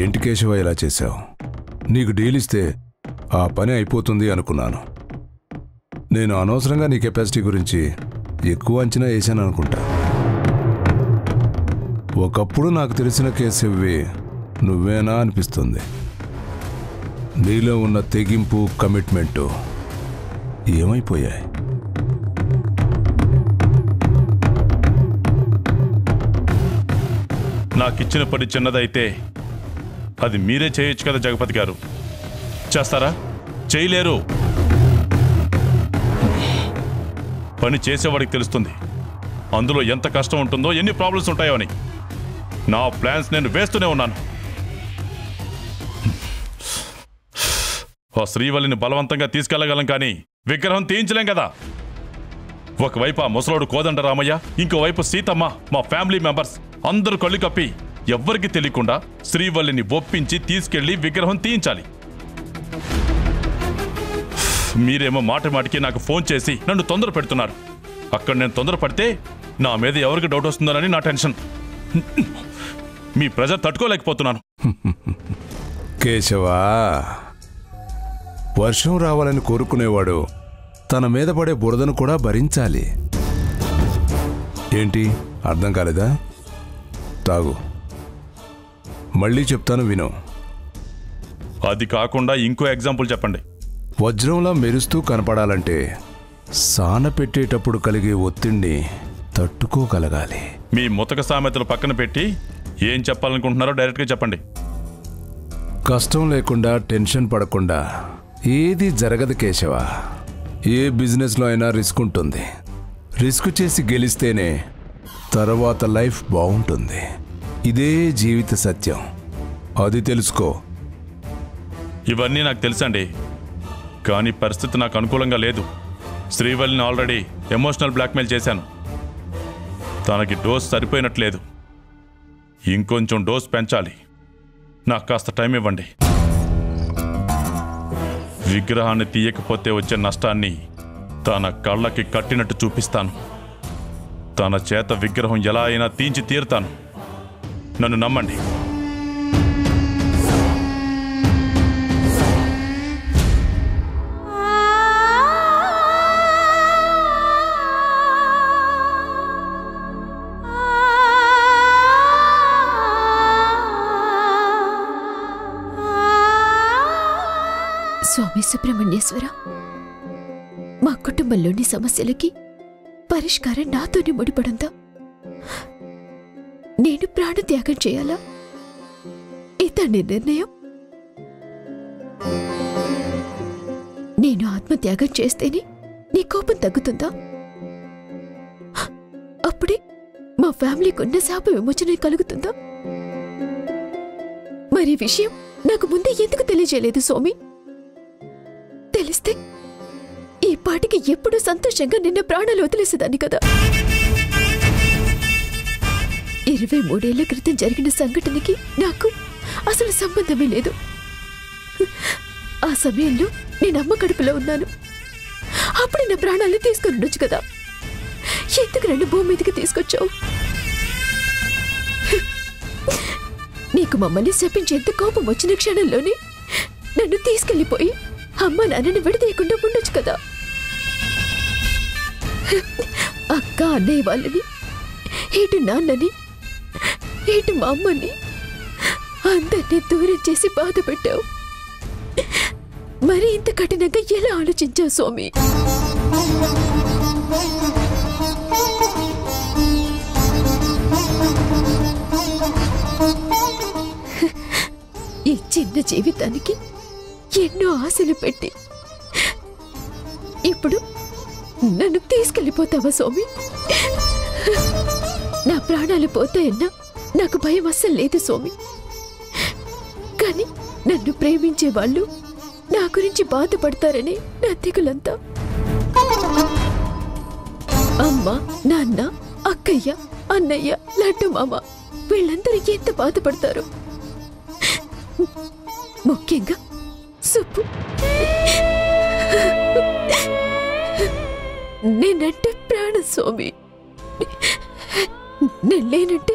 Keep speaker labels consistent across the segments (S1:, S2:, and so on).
S1: ఏంటి కేశవ ఇలా చేశావు? నీకు డీల్ ఇస్తే ఆ పని అయిపోతుంది అనుకున్నాను. నేను అనవసరంగా నీ కెపాసిటీ గురించి ఎక్కువ అంచనా వేశాను అనుకుంటా. ఒకప్పుడు నాకు తెలిసిన కేశవ్వి నువ్వేనా అనిపిస్తుంది. నీలో ఉన్న తెగింపు, కమిట్మెంటు ఏమైపోయాయి?
S2: నాకిచ్చిన పని చిన్నదైతే అది మీరే చేయొచ్చు కదా జగపతి గారు. చేస్తారా? చేయలేరు. పని చేసేవాడికి తెలుస్తుంది అందులో ఎంత కష్టం ఉంటుందో, ఎన్ని ప్రాబ్లమ్స్ ఉంటాయో అని. నా ప్లాన్స్ నేను వేస్తూనే ఉన్నాను. ఆ శ్రీవల్లిని బలవంతంగా తీసుకెళ్లగలం, కానీ విగ్రహం తీయించలేం కదా. ఒకవైపు ఆ ముసలోడు కోదండ రామయ్య, ఇంకోవైపు సీతమ్మ, మా ఫ్యామిలీ మెంబర్స్ అందరూ కళ్ళు కప్పి ఎవ్వరికి తెలియకుండా శ్రీవల్లిని ఒప్పించి తీసుకెళ్లి విగ్రహం తీయించాలి. మీరేమో మాటికి నాకు ఫోన్ చేసి నన్ను తొందర పెడుతున్నారు. అక్కడ నేను తొందర పడితే నా మీద ఎవరికి డౌట్ వస్తుందోనని నా టెన్షన్. మీ ప్రెజర్ తట్టుకోలేకపోతున్నాను.
S1: కేశవా, వర్షం రావాలని కోరుకునేవాడు తన మీద పడే బురదను కూడా భరించాలి. ఏంటి అర్థం కాలేదా? తాగు, మళ్ళీ చెప్తాను విను.
S2: అది కాకుండా ఇంకో ఎగ్జాంపుల్ చెప్పండి.
S1: వజ్రంలా మెరుస్తూ కనపడాలంటే సాన పెట్టేటప్పుడు కలిగే ఒత్తిడిని తట్టుకోగలగాలి.
S2: మీ ముతక సామెతలు పక్కన పెట్టి ఏం చెప్పాలనుకుంటున్నారో డైరెక్ట్గా చెప్పండి.
S1: కష్టం లేకుండా, టెన్షన్ పడకుండా ఏది జరగదు కేశవ. ఏ బిజినెస్లో అయినా రిస్క్ ఉంటుంది. రిస్క్ చేసి గెలిస్తేనే తర్వాత లైఫ్ బాగుంటుంది. ఇదే జీవిత సత్యం. అది తెలుసుకో.
S2: ఇవన్నీ నాకు తెలుసండి, కానీ పరిస్థితి నాకు అనుకూలంగా లేదు. శ్రీవల్లిని ఆల్రెడీ ఎమోషనల్ బ్లాక్మెయిల్ చేశాను. తనకి డోస్ సరిపోయినట్లేదు. ఇంకొంచెం డోస్ పెంచాలి. నాకు కాస్త టైం ఇవ్వండి. విగ్రహాన్ని తీయకపోతే వచ్చే నష్టాన్ని తన కళ్ళకి కట్టినట్టు చూపిస్తాను. తన చేత విగ్రహం ఎలా అయినా తీయించి తీరుతాను. నన్ను నమ్మండి.
S3: స్వామి సుబ్రహ్మణ్యేశ్వర, మా కుటుంబంలోని సమస్యలకి పరిష్కారం నాతోనే ముడిపడుందా? నేను ప్రాణత్యాగం చేయాలా? ఇతని నిర్ణయం. నేను ఆత్మత్యాగం చేస్తేనే నీ కోపం తగ్గుతుందా? అప్పుడే మా ఫ్యామిలీకి ఉన్న శాప విమోచన కలుగుతుందా? మరి విషయం నాకు ముందే ఎందుకు తెలియజేయలేదు స్వామి? తెలిస్తే ఈ పాటికి ఎప్పుడూ సంతోషంగా నిన్న ప్రాణాలు వదిలేసేదాన్ని కదా. 23 ఏళ్ల క్రితం జరిగిన సంఘటనకి నాకు అసలు సంబంధమే లేదు. ఆ సమయంలో నేను అమ్మ కడుపులో ఉన్నాను. అప్పుడు నా ప్రాణాలను తీసుకుని ఉండొచ్చు కదా. ఎందుకు నన్ను భూమి మీదకి తీసుకొచ్చావు? నీకు మమ్మల్ని శపించేంత కోపం వచ్చిన క్షణంలోనే నన్ను తీసుకెళ్లిపోయి అమ్మ నాన్నని విడదీయకుండా ఉండొచ్చు కదా. అక్క అన్నయ్య వాళ్ళని, ఇటు నాన్నని, ఇటు మా అమ్మని అందరినీ దూరం చేసి బాధ పెట్టావు. మరి ఇంత కఠినంగా ఎలా ఆలోచించావు స్వామి? ఈ చిన్న జీవితానికి ఎన్నో ఆశలు పెట్టి ఇప్పుడు నన్ను తీసుకెళ్ళిపోతావా స్వామి? నా ప్రాణాలు పోతాయన్నా నాకు భయం అస్సలు లేదు స్వామి. కానీ నన్ను ప్రేమించే వాళ్ళు నా గురించి బాధపడతారని నా దిగులంతా. అమ్మ, నాన్న, అక్కయ్య, అన్నయ్య, లడ్డు మామ వీళ్ళందరూ ఎంత బాధపడతారు. ముఖ్యంగా సుబ్బు. నేనంటే ప్రాణ స్వామి. నేను లేనంటే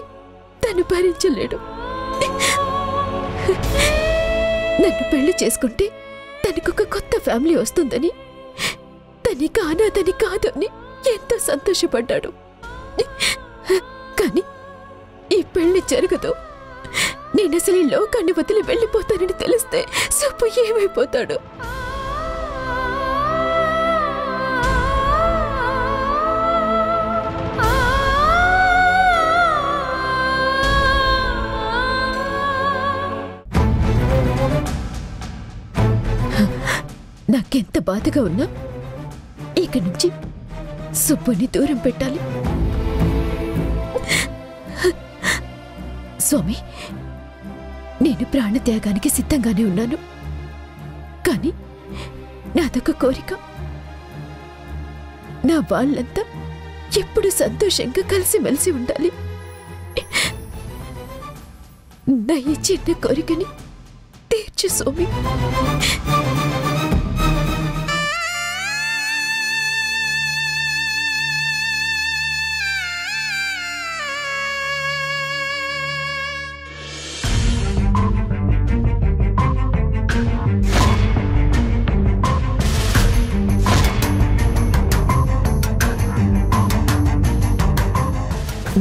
S3: తను భరించలేడు. నన్ను పెళ్లి చేసుకుంటే తనకొక కొత్త ఫ్యామిలీ వస్తుందని, తనకి అనాథని కాదు అని ఎంతో సంతోషపడ్డాడు. కానీ ఈ పెళ్లి జరగదు. నేనసలు ఈ లోకాన్ని వదిలి వెళ్ళిపోతానని తెలిస్తే సుబ్బు ఏమైపోతాడు? నాకెంత బాధగా ఉన్నా ఇక నుంచి సుబ్బుని దూరం పెట్టాలి. స్వామి, నేను ప్రాణత్యాగానికి సిద్ధంగానే ఉన్నాను. కానీ నాదొక కోరిక. నా వాళ్ళంతా ఎప్పుడు సంతోషంగా కలిసిమెలిసి ఉండాలి. నా ఈ చిన్న కోరికని తీర్చు స్వామి.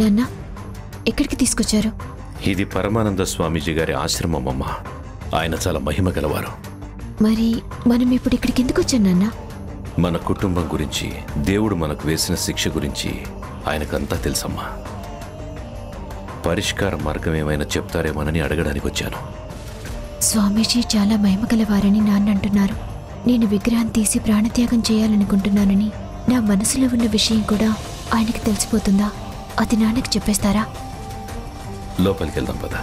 S3: నాన్న, ఎక్కడికి తీసుకొచ్చారు?
S4: ఇది పరమానంద స్వామీజీ గారి ఆశ్రమం అమ్మా. ఆయన చాలా మహిమ గలవారు.
S3: మరి మనం ఇప్పుడు ఇక్కడికి ఎందుకు వచ్చాం నాన్న?
S4: మన కుటుంబం గురించి, దేవుడు మనకు వేసిన శిక్ష గురించి ఆయనకంతా తెలుసమ్మా. పరిష్కార మార్గం ఏమైనా చెప్తారేమోనని అడగడానికి వచ్చాను.
S3: స్వామీజీ చాలా మహిమగలవారని నాన్న అంటున్నారు. నేను విగ్రహం తీసి ప్రాణత్యాగం చేయాలనుకుంటున్నానని నా మనసులో ఉన్న విషయం కూడా ఆయనకి తెలిసిపోతుందా? అది నాన్నకి చెప్పేస్తారా?
S4: లోపలికి వెళ్దాం పద.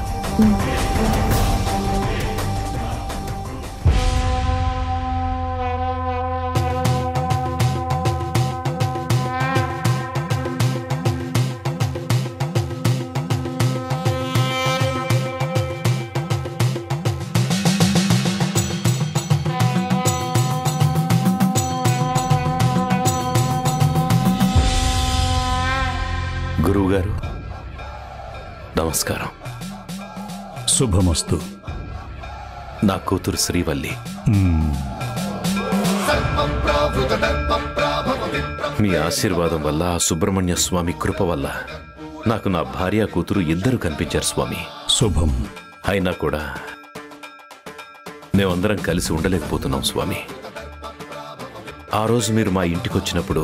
S4: గురువుగారు నమస్కారం.
S5: శుభమస్తు.
S4: నా కూతురు శ్రీవల్లి. మీ ఆశీర్వాదం వల్ల, ఆ సుబ్రహ్మణ్య స్వామి కృప వల్ల నాకు నా భార్య కూతురు ఇద్దరు కనిపించారు స్వామి.
S5: శుభం.
S4: అయినా కూడా మేమందరం కలిసి ఉండలేకపోతున్నాం స్వామి. ఆ రోజు మీరు మా ఇంటికి వచ్చినప్పుడు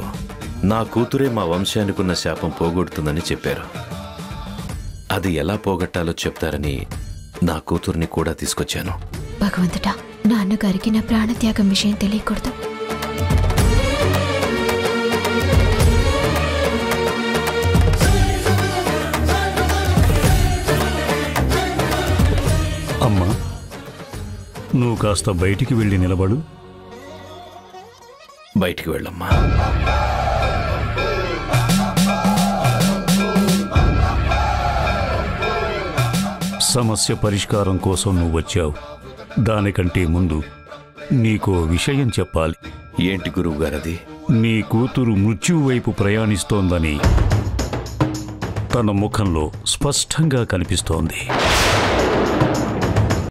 S4: నా కూతురే మా వంశానికి ఉన్న శాపం పోగొడుతుందని చెప్పారు. అది ఎలా పోగొట్టాలో చెప్తారని నా కూతుర్ని కూడా తీసుకొచ్చాను.
S3: భగవంతుడా, నాన్నగారికి నా ప్రాణత్యాగం విషయం తెలియకూడదు.
S5: అమ్మా, నువ్వు కాస్త బయటికి వెళ్ళి నిలబడు.
S4: బయటికి వెళ్ళమ్మా.
S5: సమస్య పరిష్కారం కోసం నువ్వు వచ్చావు. దానికంటే ముందు నీకో విషయం చెప్పాలి.
S4: ఏంటి గురువు గారది?
S5: నీ కూతురు మృత్యువు వైపు ప్రయాణిస్తోందని తన ముఖంలో స్పష్టంగా కనిపిస్తోంది.